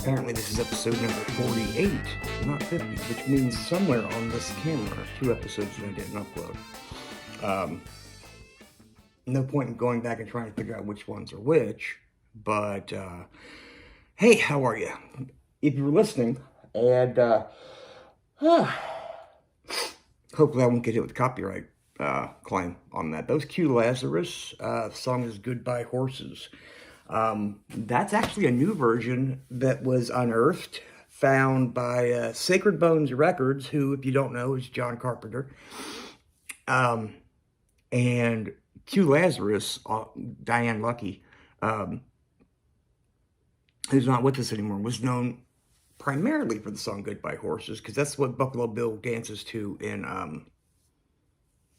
Apparently this is episode number 48, not 50, which means somewhere on this camera, 2 episodes that I didn't upload. No point in going back and trying to figure out which ones are which, but hey, how are you? If you're listening, and hopefully I won't get hit with a copyright claim on that. Those Q Lazarus song is Goodbye Horses. That's actually a new version that was unearthed, found by Sacred Bones Records, who, if you don't know, is John Carpenter. And Q Lazarus, Diane Lucky, who's not with us anymore, was known primarily for the song Goodbye Horses, because that's what Buffalo Bill dances to in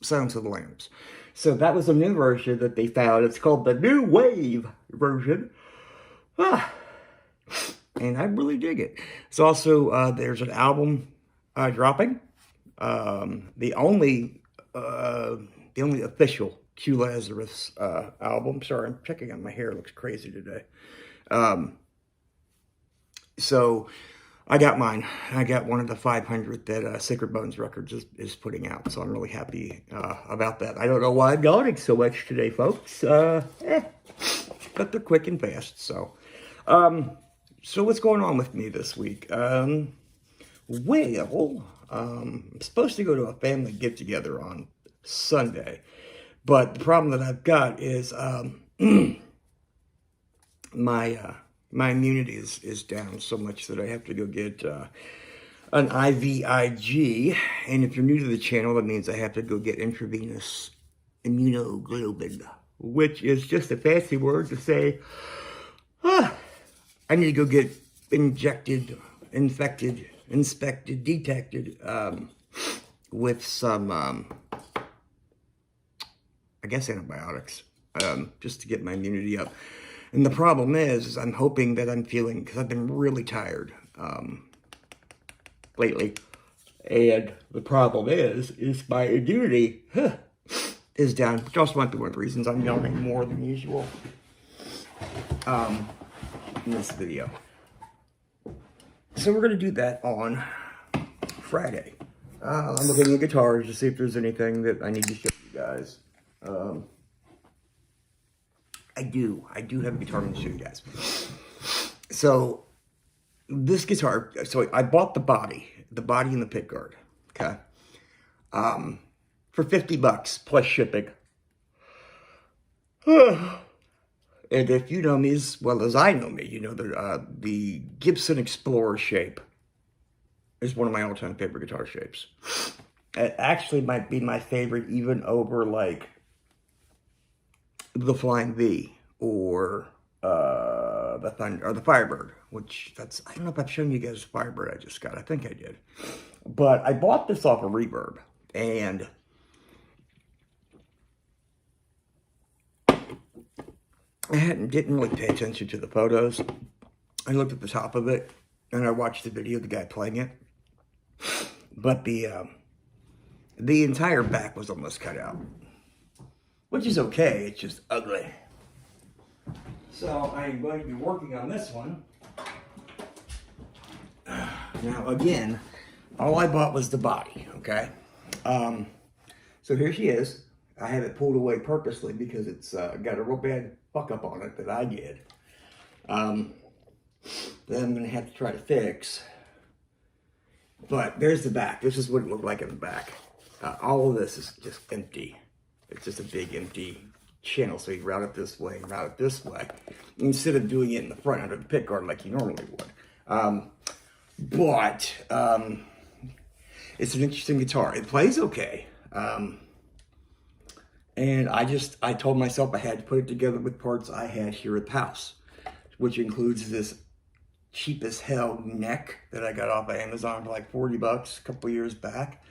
Silence of the Lambs. So that was a new version that they found. It's called the New Wave version. And I really dig it. It's also, there's an album dropping. The only official Q Lazarus album. Sorry, I'm checking out my hair. It looks crazy today. So I got mine. I got one of the 500 that Sacred Bones Records is putting out. So I'm really happy about that. I don't know why I'm yawning so much today, folks. But they're quick and fast. So what's going on with me this week? I'm supposed to go to a family get-together on Sunday. But the problem that I've got is my immunity is down so much that I have to go get an IVIG. And if you're new to the channel, that means I have to go get intravenous immunoglobulin, which is just a fancy word to say, I need to go get injected, infected, inspected, detected with some, I guess, antibiotics, just to get my immunity up. And the problem is I'm hoping that I'm feeling, because I've been really tired lately. And the problem is my immunity is down, which also might be one of the reasons I'm yawning more than usual in this video. So we're going to do that on Friday. I'm looking at guitars to see if there's anything that I need to show you guys. I do have a guitar to show you guys. So this guitar, so I bought the body and the pickguard, okay, for $50 plus shipping. And if you know me as well as I know me, you know that the Gibson Explorer shape is one of my all-time favorite guitar shapes. It actually might be my favorite even over, like, the Flying V or the Thunder or the Firebird, which I don't know if I've shown you guys the Firebird I just got. I think I did. But I bought this off of Reverb, and I didn't really pay attention to the photos. I looked at the top of it, and I watched the video of the guy playing it. But the entire back was almost cut out, which is okay. It's just ugly. So I'm going to be working on this one. Now, again, all I bought was the body, okay? So here she is. I have it pulled away purposely because it's got a real bad fuck up on it that I did. That I'm going to have to try to fix. But there's the back. This is what it looked like in the back. All of this is just empty. It's just a big empty channel. So you route it this way, route it this way, instead of doing it in the front under the pickguard like you normally would. But it's an interesting guitar. It plays okay. And I told myself I had to put it together with parts I had here at the house, which includes this cheap as hell neck that I got off of Amazon for like $40 a couple years back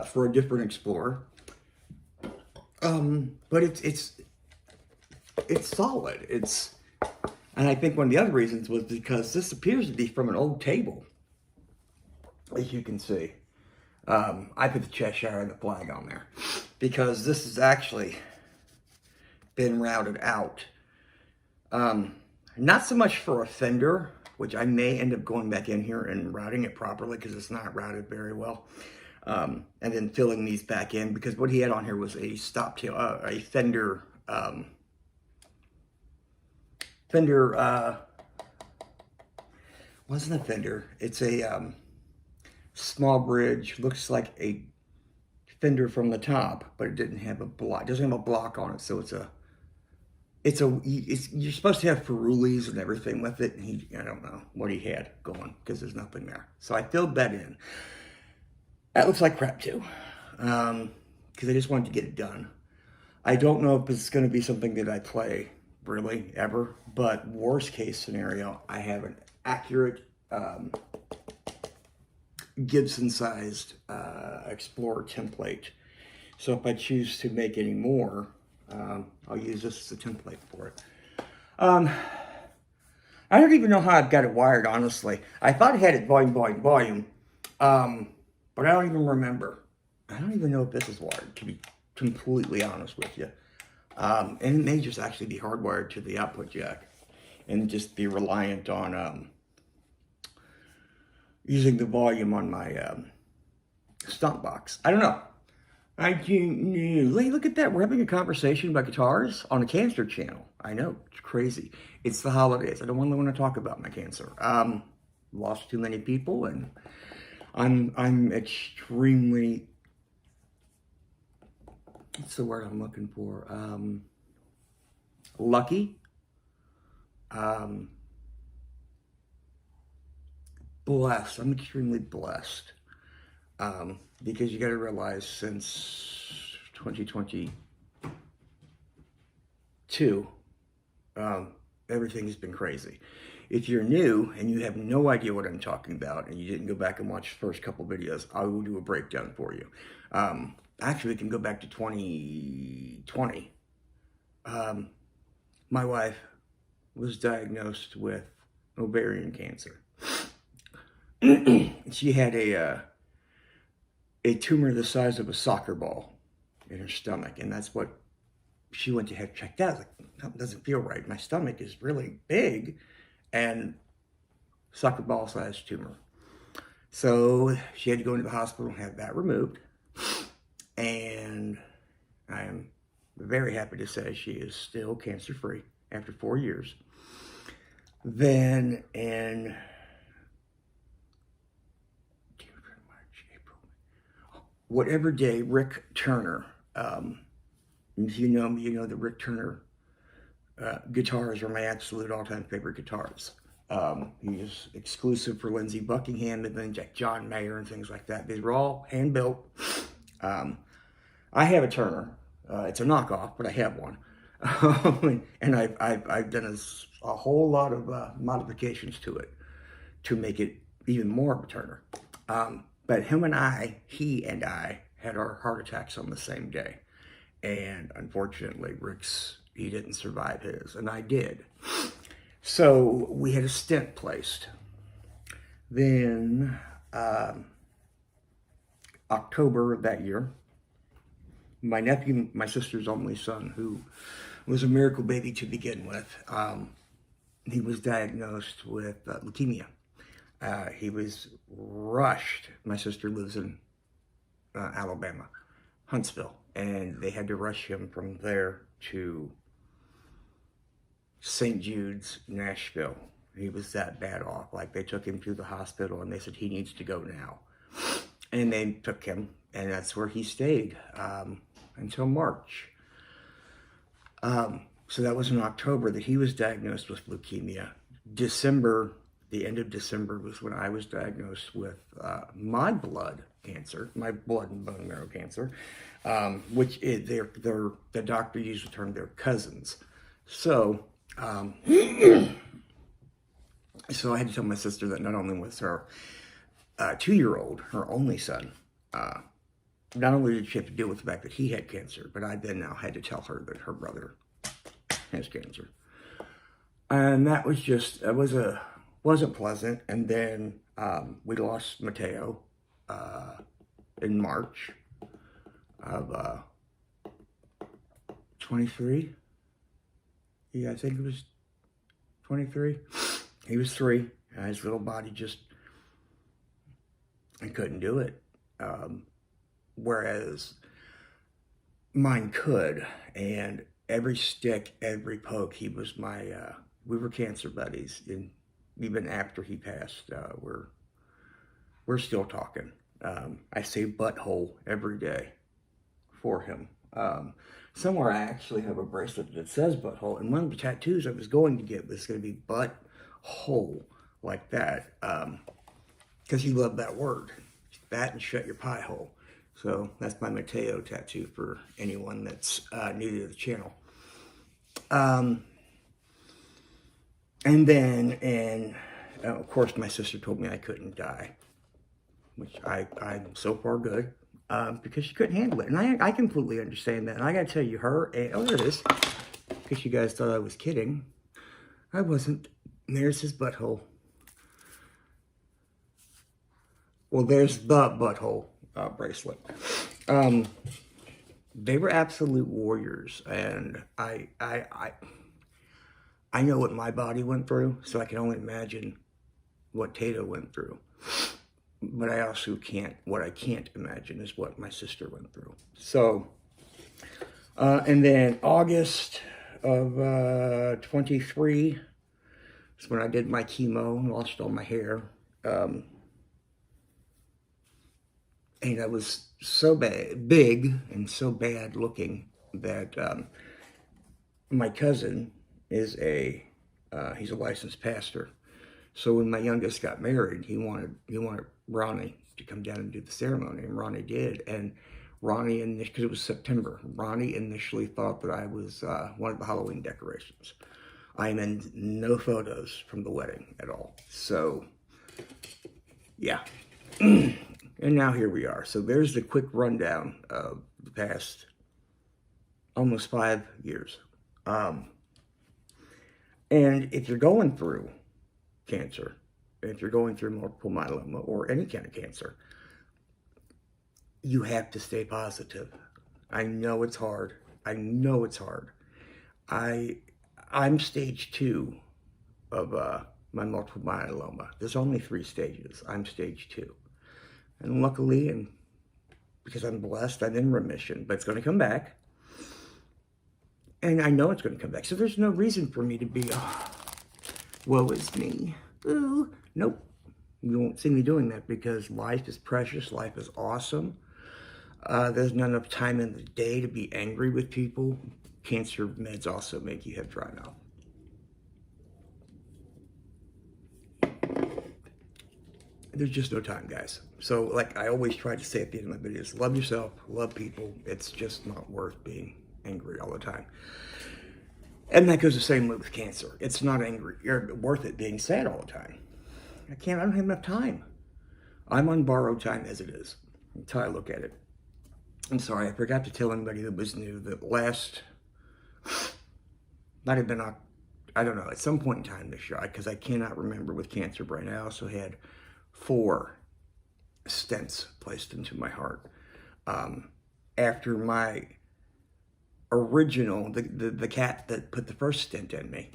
for a different Explorer. But it's solid. And I think one of the other reasons was because this appears to be from an old table, as you can see. I put the Cheshire and the flag on there because this has actually been routed out. Not so much for a fender, which I may end up going back in here and routing it properly because it's not routed very well. And then filling these back in, because what he had on here was a stop tail, a fender, wasn't a fender. It's a small bridge, looks like a fender from the top, but it didn't have a block. It doesn't have a block on it, so you're supposed to have ferules and everything with it. And I don't know what he had going because there's nothing there. So I filled that in. That looks like crap too, because I just wanted to get it done. I don't know if it's going to be something that I play really ever, but worst case scenario, I have an accurate Gibson-sized Explorer template. So if I choose to make any more, I'll use this as a template for it. I don't even know how I've got it wired, honestly. I thought I had it volume, but I don't even remember. I don't even know if this is wired, to be completely honest with you. And it may just actually be hardwired to the output jack and just be reliant on using the volume on my stump box. I don't know. Look at that. We're having a conversation about guitars on a cancer channel. I know, it's crazy. It's the holidays. I don't want to talk about my cancer. Lost too many people, and I'm extremely, what's the word I'm looking for? Lucky. Blessed. I'm extremely blessed. Because you got to realize since 2022, everything's been crazy. If you're new and you have no idea what I'm talking about and you didn't go back and watch the first couple videos, I will do a breakdown for you. Actually, we can go back to 2020. My wife was diagnosed with ovarian cancer. She had a tumor the size of a soccer ball in her stomach, and that's what she went to have checked out. Like, that doesn't feel right. My stomach is really big, and soccer ball sized tumor. So she had to go into the hospital and have that removed. And I am very happy to say she is still cancer free after 4 years. Then in whatever day Rick Turner, if you know me, you know that Rick Turner guitars are my absolute all-time favorite guitars. He's exclusive for Lindsey Buckingham and then John Mayer and things like that. These were all hand-built. I have a Turner. It's a knockoff, but I have one. And I've done a whole lot of modifications to it to make it even more of a Turner. But he and I had our heart attacks on the same day. And unfortunately, he didn't survive his, and I did. So we had a stent placed. Then October of that year, my nephew, my sister's only son, who was a miracle baby to begin with, he was diagnosed with leukemia. He was rushed. My sister lives in Alabama, Huntsville, and they had to rush him from there to St. Jude's, Nashville. He was that bad off. Like, they took him to the hospital and they said, he needs to go now. And they took him, and that's where he stayed until March. So that was in October that he was diagnosed with leukemia. The end of December was when I was diagnosed with my blood cancer, my blood and bone marrow cancer, which the doctor used the term they're cousins. So, so I had to tell my sister that not only was her 2-year-old, her only son, not only did she have to deal with the fact that he had cancer, but I then now had to tell her that her brother has cancer. And that was just, wasn't pleasant. And then we lost Mateo in March of 23. Yeah, I think it was 23. He was 3. His little body just, I couldn't do it. Whereas mine could, and every stick, every poke, he was my, we were cancer buddies, and even after he passed, we're still talking. I say butthole every day for him. Somewhere I actually have a bracelet that says butthole, and one of the tattoos I was going to get was going to be butthole, like that, because he loved that word. That and shut your pie hole. So that's my Mateo tattoo for anyone that's new to the channel. And then, of course, my sister told me I couldn't die, which I'm so far good, because she couldn't handle it. And I completely understand that. And I got to tell you, her, and, oh, there it is, because you guys thought I was kidding. I wasn't. And there's his butthole. Well, there's the butthole bracelet. They were absolute warriors, and I know what my body went through, so I can only imagine what Tato went through. But I also what I can't imagine is what my sister went through. So, and then August of 23 is when I did my chemo and lost all my hair. And I was so big and so bad looking that my cousin is he's a licensed pastor. So when my youngest got married, he wanted Ronnie to come down and do the ceremony, and Ronnie did. And Ronnie, because it was September, Ronnie initially thought that I was one of the Halloween decorations. I am in no photos from the wedding at all. So, yeah. And now here we are. So there's the quick rundown of the past almost 5 years. And if you're going through cancer, if you're going through multiple myeloma or any kind of cancer, you have to stay positive. I know it's hard. I know it's hard. I'm stage 2 of my multiple myeloma. There's only 3 stages. I'm stage 2. And luckily, and because I'm blessed, I'm in remission, but it's going to come back. And I know it's going to come back. So there's no reason for me to be, woe is me. Ooh. Nope. You won't see me doing that because life is precious. Life is awesome. There's not enough time in the day to be angry with people. Cancer meds also make you have dry mouth. There's just no time, guys. So, like I always try to say at the end of my videos, love yourself, love people. It's just not worth being angry all the time. And that goes the same way with cancer. It's not worth it being sad all the time. I don't have enough time. I'm on borrowed time as it is. That's how I look at it. I'm sorry, I forgot to tell anybody that was new that might have been, I don't know, at some point in time this year, because I cannot remember with cancer brain. I also had 4 stents placed into my heart. After my original, the cat that put the first stent in me,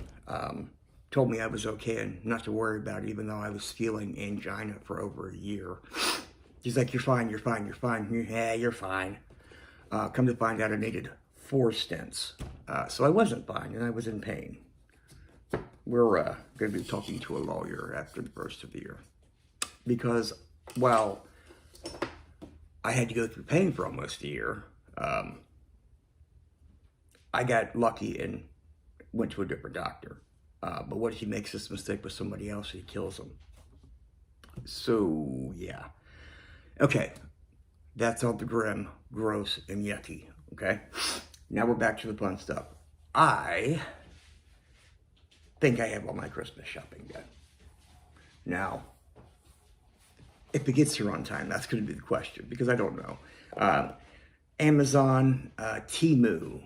told me I was okay and not to worry about it, even though I was feeling angina for over a year. He's like, you're fine, you're fine, you're fine. Yeah, you're fine. Come to find out I needed 4 stents. So I wasn't fine and I was in pain. We're going to be talking to a lawyer after the first of the year. Because while I had to go through pain for almost a year, I got lucky and went to a different doctor. But what if he makes this mistake with somebody else and he kills them? So, yeah. Okay. That's all the grim, gross, and yucky. Okay? Now we're back to the fun stuff. I think I have all my Christmas shopping done. Now, if it gets here on time, that's going to be the question, because I don't know. Amazon, Temu,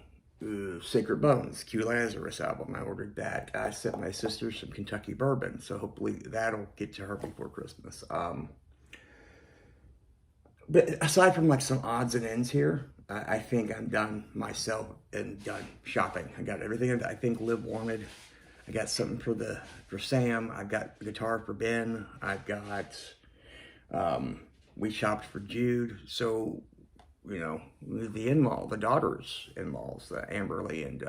Sacred Bones, Q Lazarus album. I ordered that. I sent my sister some Kentucky bourbon, so hopefully that'll get to her before Christmas. But aside from like some odds and ends here, I think I'm done myself and done shopping. I got everything I think Liv wanted. I got something for Sam. I've got the guitar for Ben. I've got, we shopped for Jude. So, you know, the daughters in-laws, Amberly and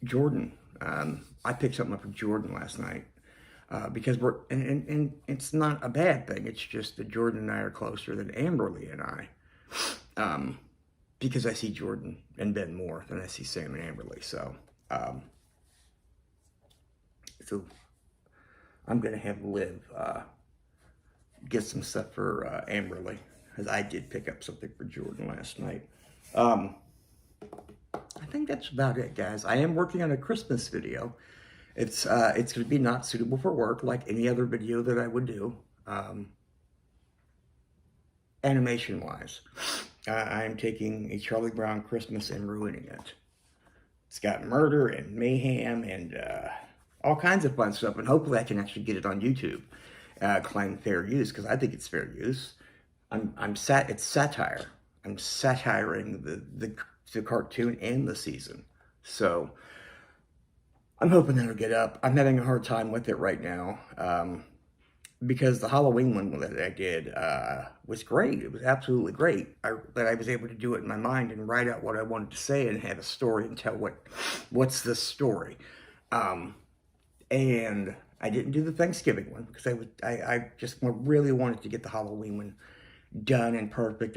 Jordan. I picked something up for Jordan last night. Because and it's not a bad thing. It's just that Jordan and I are closer than Amberly and I. Because I see Jordan and Ben more than I see Sam and Amberly. So, so I'm going to have Liv get some stuff for Amberly. Because I did pick up something for Jordan last night. I think that's about it, guys. I am working on a Christmas video. It's going to be not suitable for work like any other video that I would do, animation-wise. I am taking a Charlie Brown Christmas and ruining it. It's got murder and mayhem and all kinds of fun stuff, and hopefully I can actually get it on YouTube, claim fair use, because I think it's fair use. It's satire. I'm satiring the cartoon and the season, so I'm hoping that'll get up. I'm having a hard time with it right now because the Halloween one that I did was great. It was absolutely great. That I was able to do it in my mind and write out what I wanted to say and have a story and tell what's the story. And I didn't do the Thanksgiving one because I just really wanted to get the Halloween one done and perfect.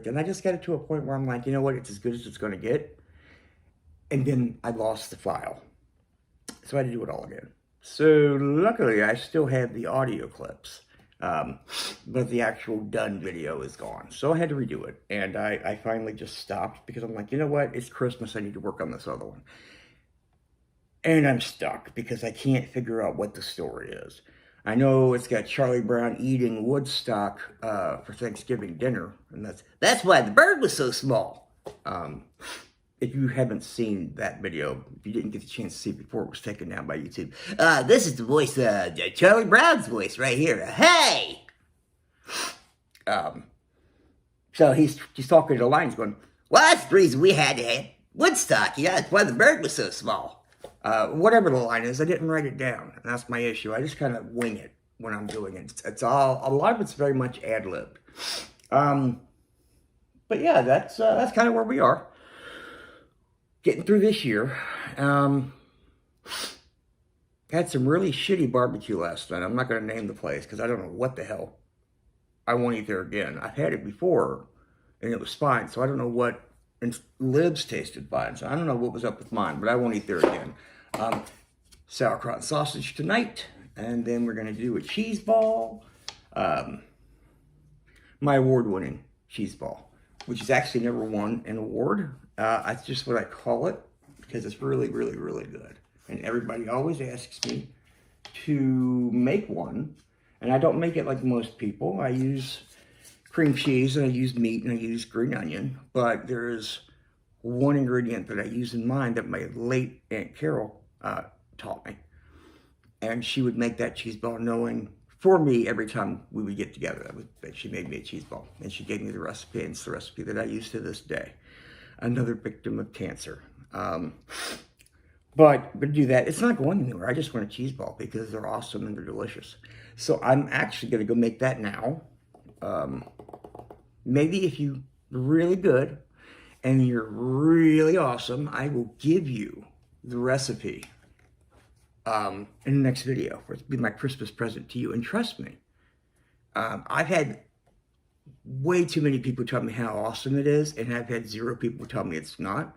And I just got it to a point where I'm like, you know what? It's as good as it's going to get. And then I lost the file. So I had to do it all again. So luckily I still have the audio clips, but the actual done video is gone. So I had to redo it. And I finally just stopped because I'm like, you know what? It's Christmas. I need to work on this other one. And I'm stuck because I can't figure out what the story is. I know it's got Charlie Brown eating Woodstock for Thanksgiving dinner. And that's why the bird was so small. If you haven't seen that video, if you didn't get the chance to see it before it was taken down by YouTube, this is the voice, Charlie Brown's voice right here. Hey! So he's talking to the line, he's going, well, that's the reason we had to have Woodstock. Yeah, that's why the bird was so small. Whatever the line is, I didn't write it down. And that's my issue. I just kind of wing it when I'm doing it. It's all, a lot of it's very much ad-libbed. But yeah, that's kind of where we are. Getting through this year. Had some really shitty barbecue last night. I'm not going to name the place because I don't know what the hell I won't eat there again. I've had it before and it was fine. So I don't know what, and Liv's tasted fine. So I don't know what was up with mine, but I won't eat there again. Sauerkraut and sausage tonight. And then we're going to do a cheese ball. My award-winning cheese ball, which has actually never won an award. That's just what I call it because it's really, really, really good. And everybody always asks me to make one. And I don't make it like most people. I use cream cheese and I use meat and I use green onion. But there's one ingredient that I use in mine that my late Aunt Carol taught me. And she would make that cheese ball knowing for me every time we would get together. She made me a cheese ball. And she gave me the recipe. And it's the recipe that I use to this day. Another victim of cancer. But to do that, it's not going anywhere. I just want a cheese ball because they're awesome and they're delicious. So I'm actually going to go make that now. Maybe if you're really good and you're really awesome, I will give you the recipe in the next video. It'll be my Christmas present to you. And trust me, I've had way too many people tell me how awesome it is, and I've had 0 people tell me it's not.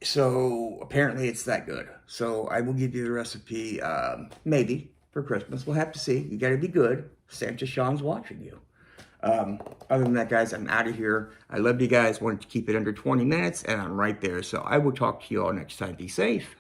So apparently it's that good. So I will give you the recipe, maybe for Christmas. We'll have to see. You got to be good. Santa Sean's watching you. Other than that, guys, I'm out of here. I love you guys. Wanted to keep it under 20 minutes, and I'm right there. So I will talk to you all next time. Be safe.